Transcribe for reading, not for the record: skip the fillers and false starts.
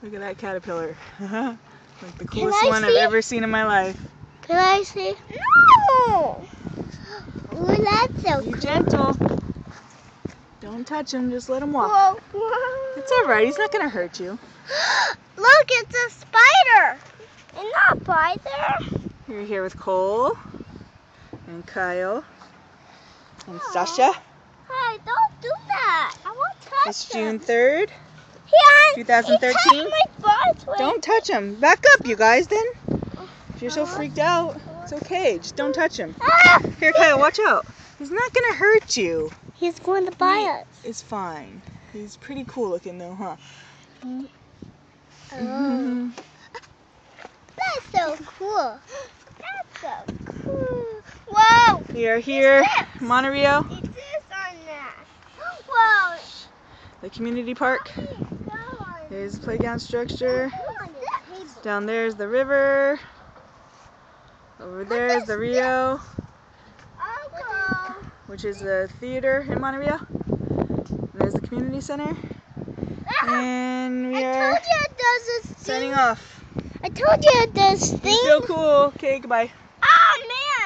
Look at that caterpillar. Like the Can coolest I one I've see? ever seen in my life. Can I see? No! Ooh, that's so Be cool. gentle. Don't touch him, just let him walk. Whoa. It's alright, he's not gonna hurt you. Look, it's a spider. It's not spider. You're here with Cole and Kyle and Sasha. Hey, don't do that. I won't touch It's June 3rd. 2013. He touched my butt. Don't touch him. Back up, you guys, then. If you're so freaked out, it's okay. Just don't touch him. Ah! Here, Kyle, watch out. He's not gonna hurt you. He's going to bite us. It's fine. He's pretty cool looking though, huh? Oh. That's so cool. That's so cool. Whoa! We are here, Monterey, It is on that. Whoa! the community park. There's the playground structure. Down there's the river. Over there is the Rio, which is the theater in Monterey. And there's the community center. And we I are told you it does this signing thing. off. I told you it does You're thing. so cool. Okay, goodbye. Oh man!